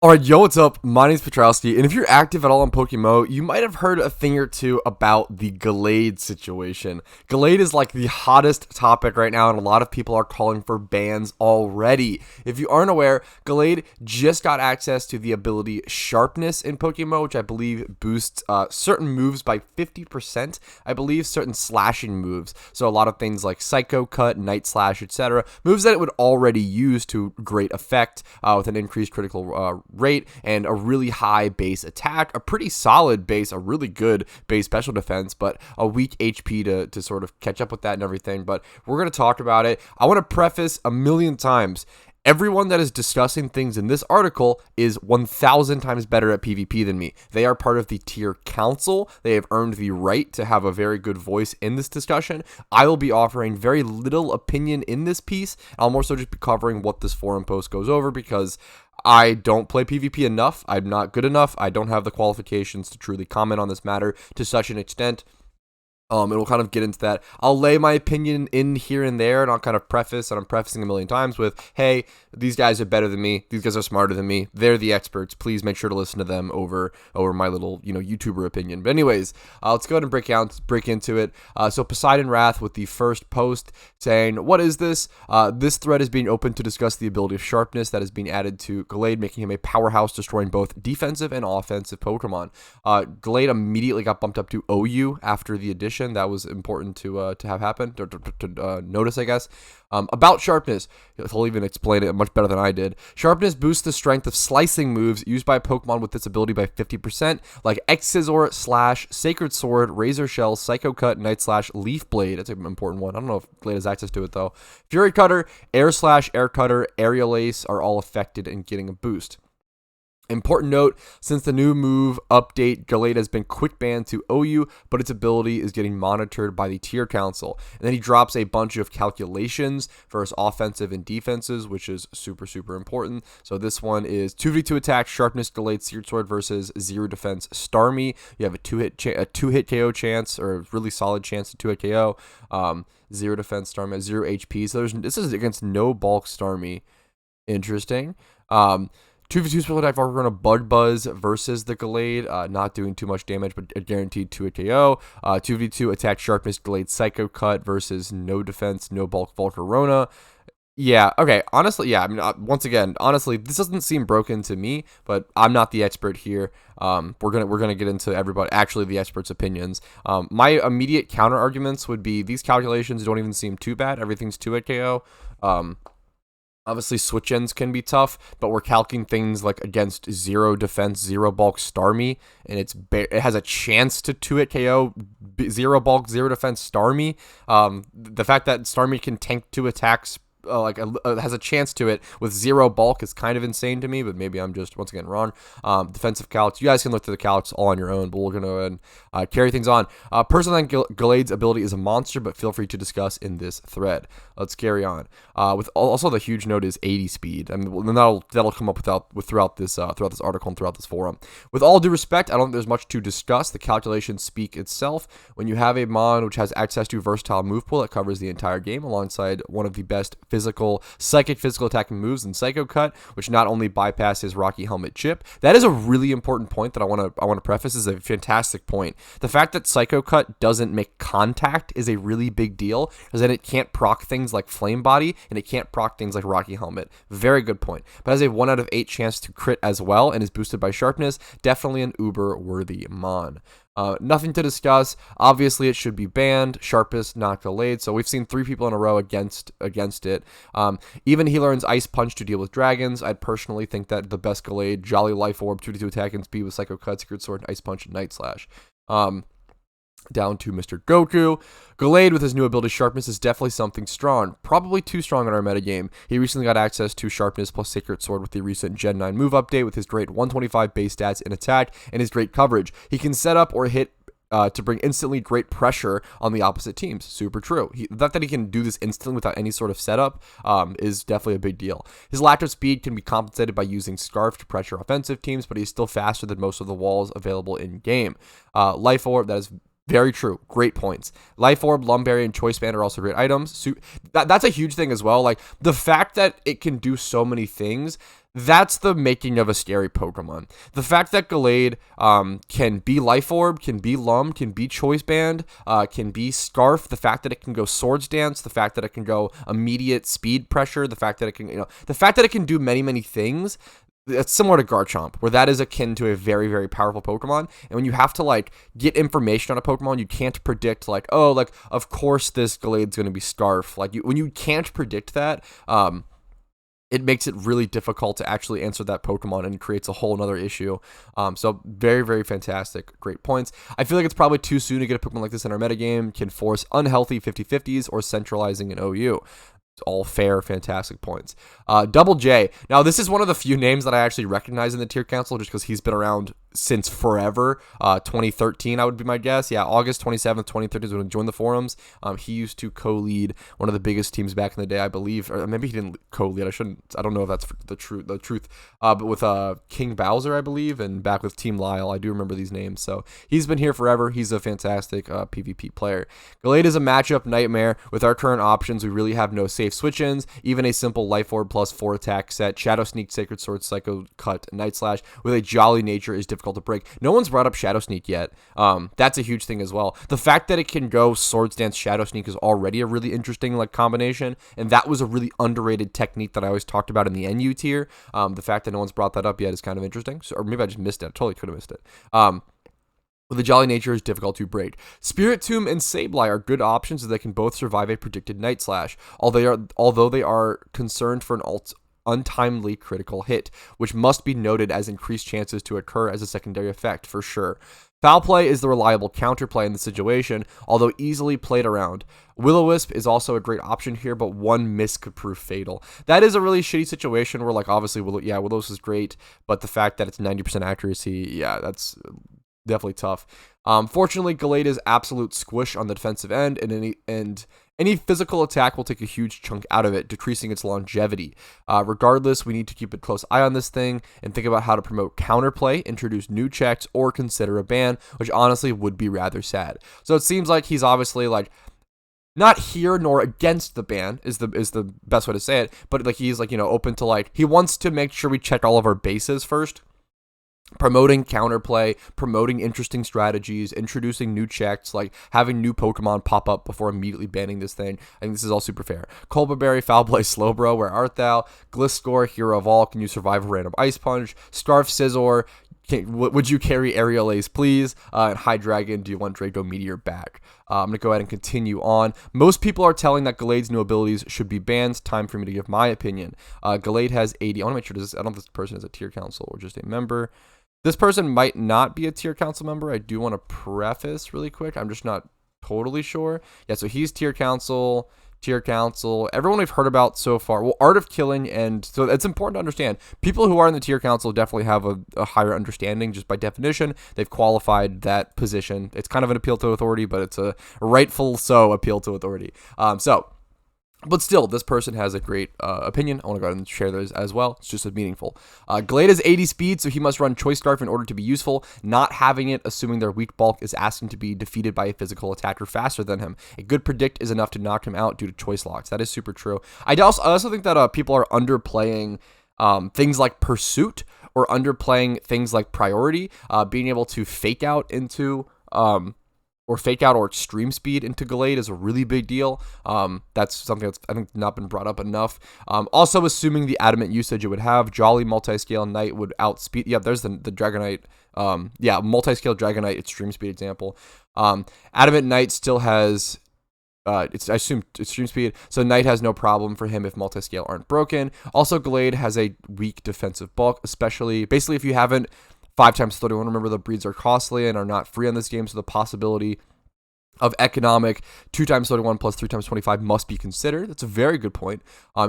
Alright, yo, what's up? My name's Patrouski, and if you're active at all on PokeMMO, you might have heard a thing or two about the Gallade situation. Gallade is like the hottest topic right now, and a lot of people are calling for bans already. If you aren't aware, Gallade just got access to the ability Sharpness in PokeMMO, which I believe boosts certain moves by 50%. I believe certain slashing moves, so a lot of things like Psycho Cut, Night Slash, etc. Moves that it would already use to great effect with an increased critical rate and a really high base attack, a pretty solid base, a really good base special defense, but a weak HP to sort of catch up with that and everything. But we're going to talk about it. I want to preface a million times, everyone that is discussing things in this article is 1,000 times better at PvP than me. They are part of the tier council. They have earned the right to have a very good voice in this discussion. I will be offering very little opinion in this piece. I'll more so just be covering what this forum post goes over because I don't play PvP enough. I'm not good enough. I don't have the qualifications to truly comment on this matter to such an extent. And we'll kind of get into that. I'll lay my opinion in here and there, and I'll kind of preface, and I'm prefacing a million times with, hey, these guys are better than me. These guys are smarter than me. They're the experts. Please make sure to listen to them over my little, YouTuber opinion. But anyways, let's go ahead and break into it. So Poseidon Wrath with the first post saying, what is this? This thread is being opened to discuss the ability of Sharpness that is being added to Gallade, making him a powerhouse, destroying both defensive and offensive Pokemon. Gallade immediately got bumped up to OU after the addition. That was important to have happen, to notice, I guess. About Sharpness, he'll even explain it much better than I did. Sharpness boosts the strength of slicing moves used by Pokemon with this ability by 50%, like X-Scissor, Slash, Sacred Sword, Razor Shell, Psycho Cut, Night Slash, Leaf Blade. That's an important one. I don't know if Glade has access to it, though. Fury Cutter, Air Slash, Air Cutter, Aerial Ace are all affected in getting a boost. Important note, since the new move update, Gallade has been quick banned to OU, but its ability is getting monitored by the tier council. And then he drops a bunch of calculations for his offensive and defenses, which is super, super important. So this one is 2v2 attack, Sharpness, Gallade, Seared Sword versus 0 defense, Starmie. You have a two-hit KO chance, or a really solid chance to 2-hit KO. 0 defense, Starmie, 0 HP. So this is against no bulk Starmie. Interesting. 2v2 special attack for a Bug Buzz versus the Gallade, not doing too much damage, but a guaranteed 2-hit KO. 2v2 attack Sharpness, Gallade, Psycho Cut versus no defense, no bulk Volcarona. Yeah, okay, honestly, yeah, I mean, once again, honestly, this doesn't seem broken to me, but I'm not the expert here. We're gonna get into everybody, actually the experts' opinions. My immediate counter arguments would be these calculations don't even seem too bad. Everything's 2-hit KO. Obviously, switch-ins can be tough, but we're calculating things like against 0 defense, 0 bulk Starmie, and it has a chance to 2-hit KO 0 bulk, 0 defense Starmie. The fact that Starmie can tank 2 attacks has a chance to it with 0 bulk is kind of insane to me, but maybe I'm just, once again, wrong. Defensive calcs, you guys can look through the calcs all on your own, but we're going to go ahead and carry things on. Personally, Gallade's ability is a monster, but feel free to discuss in this thread. Let's carry on. With also the huge note is 80 speed. I mean, that'll come up throughout this article and throughout this forum. With all due respect, I don't think there's much to discuss. The calculations speak itself. When you have a mon which has access to versatile move pool that covers the entire game, alongside one of the best psychic physical attacking moves in Psycho Cut, which not only bypasses Rocky Helmet Chip. That is a really important point that I want to preface. Is a fantastic point. The fact that Psycho Cut doesn't make contact is a really big deal, because then it can't proc things like Flame Body, and it can't proc things like Rocky Helmet. Very good point. But has a 1 out of 8 chance to crit as well, and is boosted by Sharpness. Definitely an uber worthy mon. Nothing to discuss. Obviously, it should be banned. Sharpest, not Gallade. So we've seen 3 people in a row against it. Even he learns Ice Punch to deal with dragons. I'd personally think that the best Gallade, Jolly Life Orb, 2-2 attack and speed with Psycho Cut, Secret Sword, Ice Punch, and Night Slash. Down to Mr. Goku. Gallade with his new ability Sharpness is definitely something strong. Probably too strong in our metagame. He recently got access to Sharpness plus Sacred Sword with the recent Gen 9 move update with his great 125 base stats in attack and his great coverage. He can set up or hit to bring instantly great pressure on the opposite teams. Super true. The fact that he can do this instantly without any sort of setup is definitely a big deal. His lack of speed can be compensated by using Scarf to pressure offensive teams, but he's still faster than most of the walls available in game. Life Orb, that is very true. Great points. Life Orb, Lumberry, and Choice Band are also great items. That's a huge thing as well. Like, the fact that it can do so many things That's the making of a scary Pokemon. The fact that Gallade can be Life Orb, can be Lum, can be Choice Band, can be Scarf, the fact that it can go Swords Dance, the fact that it can go immediate speed pressure, the fact that it can, the fact that it can do many, many things. It's similar to Garchomp, where that is akin to a very, very powerful Pokemon. And when you have to, like, get information on a Pokemon, you can't predict, like, oh, like, of course this Gallade's going to be Scarf. Like, when you can't predict that, it makes it really difficult to actually answer that Pokemon and creates a whole nother issue. So very, very fantastic. Great points. I feel like it's probably too soon to get a Pokemon like this in our metagame. Can force unhealthy 50-50s or centralizing an OU. All fair, fantastic points. Double J. Now, this is one of the few names that I actually recognize in the tier council just because he's been around since forever. 2013, I would be my guess. Yeah, August 27th, 2013 is when he joined the forums. He used to co-lead one of the biggest teams back in the day, I believe. Or maybe he didn't co-lead. I don't know if that's the truth. But with King Bowser, I believe, and back with Team Lyle. I do remember these names. So he's been here forever. He's a fantastic PvP player. Gallade is a matchup nightmare. With our current options, we really have no safe switch-ins. Even a simple Life Orb plus 4 attack set, Shadow Sneak, Sacred Sword, Psycho Cut, Night Slash with a Jolly nature is difficult to break. No one's brought up Shadow Sneak yet. That's a huge thing as well. The fact that it can go Swords Dance, Shadow Sneak is already a really interesting combination, and that was a really underrated technique that I always talked about in the NU tier. The fact that no one's brought that up yet is kind of interesting. So, or maybe I just missed it. I totally could have missed it. With the Jolly nature is difficult to break. Spirit Tomb and Sableye are good options as they can both survive a predicted Night Slash, although they are concerned for an untimely critical hit, which must be noted as increased chances to occur as a secondary effect for sure. Foul Play is the reliable counterplay in the situation, although easily played around. Will-O-Wisp is also a great option here, but one miss could prove fatal. That is a really shitty situation where, like, obviously, Will-O-Wisp is great, but the fact that it's 90% accuracy, yeah, that's definitely tough. Fortunately, Gallade is absolute squish on the defensive end, and any physical attack will take a huge chunk out of it, decreasing its longevity. Regardless, we need to keep a close eye on this thing and think about how to promote counterplay, introduce new checks, or consider a ban, which honestly would be rather sad. So it seems like he's obviously not here nor against the ban is the best way to say it, but he's open to he wants to make sure we check all of our bases first. Promoting counterplay, promoting interesting strategies, introducing new checks, having new Pokemon pop up before immediately banning this thing. I think this is all super fair. Colberberry, Foul Play, Slowbro, where art thou? Gliscor, Hero of All, can you survive a random Ice Punch? Scarf, Scizor, would you carry Aerial Ace, please? And Hydreigon, do you want Draco Meteor back? I'm going to go ahead and continue on. Most people are telling that Gallade's new abilities should be banned. Time for me to give my opinion. Gallade has 80. I want to make sure I don't know if this person is a tier council or just a member. This person might not be a tier council member. I do want to preface really quick. I'm just not totally sure. Yeah, so he's tier council. Everyone we've heard about so far. Well, Art of Killing, and so it's important to understand. People who are in the tier council definitely have a higher understanding just by definition. They've qualified that position. It's kind of an appeal to authority, but it's a rightful appeal to authority. But still, this person has a great opinion. I want to go ahead and share those as well. It's just as meaningful. Gallade has 80 speed, so he must run Choice Scarf in order to be useful. Not having it, assuming their weak bulk, is asking to be defeated by a physical attacker faster than him. A good predict is enough to knock him out due to choice locks. That is super true. I also think that people are underplaying things like Pursuit or underplaying things like Priority. Being able to fake out or extreme speed into Gallade is a really big deal. That's something that's, I think, not been brought up enough. Also, assuming the adamant usage it would have, Jolly Multiscale Knight would outspeed. Yeah, there's the Dragonite. Multiscale Dragonite extreme speed example. Adamant Knight still has. I assume extreme speed, so Knight has no problem for him if multiscale aren't broken. Also, Gallade has a weak defensive bulk, basically if you haven't 5x31. Remember, the breeds are costly and are not free on this game, so the possibility of economic 2x31 plus 3x25 must be considered. That's a very good point.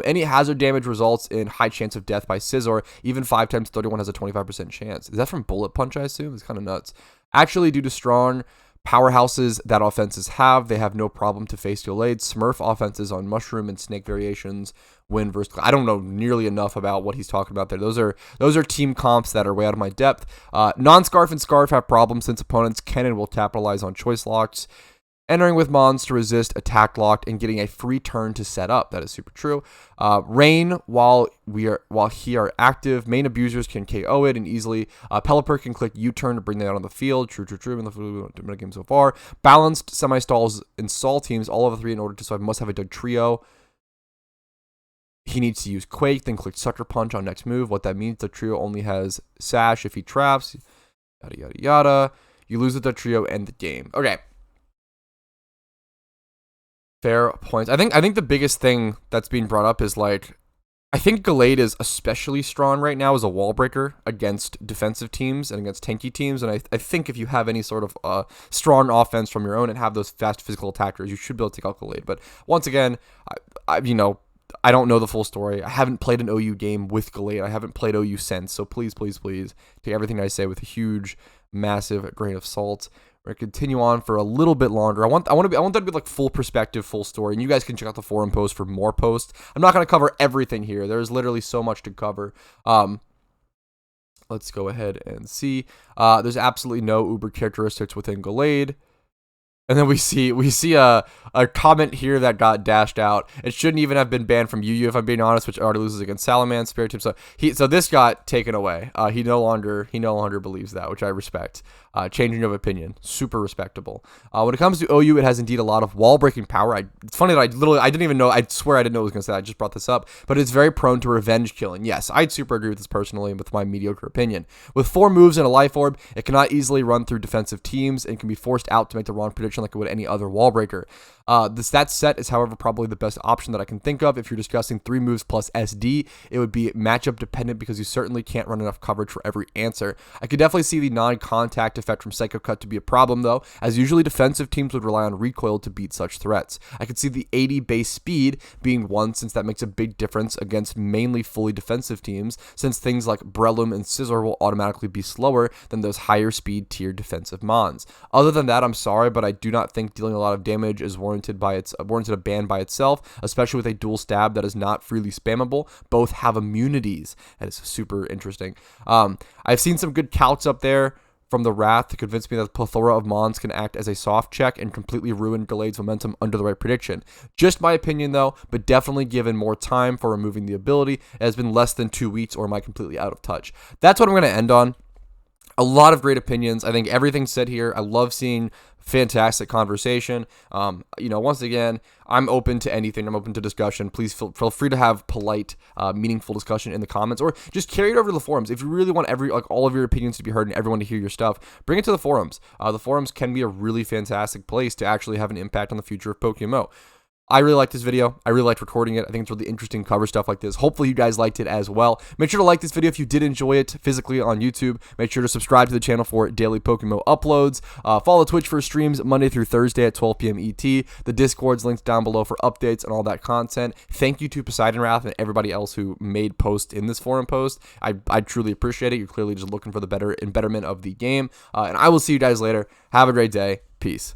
Any hazard damage results in high chance of death by Scizor. Even 5x31 has a 25% chance. Is that from Bullet Punch, I assume? It's kind of nuts. Actually, due to strong powerhouses that offenses have, they have no problem to face Gallade. Smurf offenses on Mushroom and Snake variations win versus. I don't know nearly enough about what he's talking about there. Those are team comps that are way out of my depth. Non-Scarf and Scarf have problems since opponents can and will capitalize on choice locks. Entering with Mons to resist attack locked and getting a free turn to set up. That is super true. Rain, while he are active, main abusers can KO it and easily. Pelipper can click U-turn to bring that out on the field. True. In the game so far. Balanced semi-stalls in Sol teams, all of the 3 in order to survive must have a Dugtrio. He needs to use Quake, then click Sucker Punch on next move. What that means, the trio only has Sash if he traps. Yada, yada, yada. You lose the trio and the game. Okay. Fair points. I think the biggest thing that's being brought up is, like, I think Gallade is especially strong right now as a wall breaker against defensive teams and against tanky teams. And I think if you have any sort of strong offense from your own and have those fast physical attackers, you should be able to take out Gallade. But once again, I don't know the full story. I haven't played an OU game with Gallade. I haven't played OU since. So please take everything I say with a huge, massive grain of salt. We're gonna continue on for a little bit longer. I want that to be like full perspective, full story, and you guys can check out the forum post for more posts. I'm not gonna cover everything here. There's literally so much to cover. Let's go ahead and see. There's absolutely no Uber characteristics within Gallade. And then we see a comment here that got dashed out. It shouldn't even have been banned from UU, if I'm being honest, which already loses against Salaman, Spirit Team. So this got taken away. He no longer believes that, which I respect. Changing of opinion, super respectable. When it comes to OU, it has indeed a lot of wall breaking power. It's funny that I didn't even know. I swear I didn't know what I was gonna say. I just brought this up, but it's very prone to revenge killing. Yes, I'd super agree with this personally, with my mediocre opinion. With 4 moves and a life orb, it cannot easily run through defensive teams and can be forced out to make the wrong prediction like it would any other wall breaker. That set is, however, probably the best option that I can think of. If you're discussing 3 moves plus SD, it would be matchup dependent because you certainly can't run enough coverage for every answer. I could definitely see the non-contact effect from Psycho Cut to be a problem though, as usually defensive teams would rely on recoil to beat such threats. I could see the 80 base speed being one, since that makes a big difference against mainly fully defensive teams, since things like Breloom and Scizor will automatically be slower than those higher speed tier defensive mons. Other than that, I'm sorry, but I do not think dealing a lot of damage is warranted a ban by itself, especially with a dual stab that is not freely spammable. Both have immunities. That is super interesting. I've seen some good calcs up there from the Wrath to convince me that the plethora of mons can act as a soft check and completely ruin Gallade's momentum under the right prediction. Just my opinion though, but definitely given more time for removing the ability, it has been less than 2 weeks, or am I completely out of touch? That's what I'm going to end on. A lot of great opinions. I think everything said here. I love seeing fantastic conversation. Once again, I'm open to anything. I'm open to discussion. Please feel free to have polite, meaningful discussion in the comments, or just carry it over to the forums. If you really want all of your opinions to be heard and everyone to hear your stuff, bring it to the forums. The forums can be a really fantastic place to actually have an impact on the future of PokeMMO. I really liked this video. I really liked recording it. I think it's really interesting to cover stuff like this. Hopefully you guys liked it as well. Make sure to like this video if you did enjoy it physically on YouTube. Make sure to subscribe to the channel for daily PokeMMO uploads. Follow Twitch for streams Monday through Thursday at 12 p.m. ET. The Discord's linked down below for updates and all that content. Thank you to Poseidon Wrath and everybody else who made posts in this forum post. I truly appreciate it. You're clearly just looking for the betterment of the game. And I will see you guys later. Have a great day. Peace.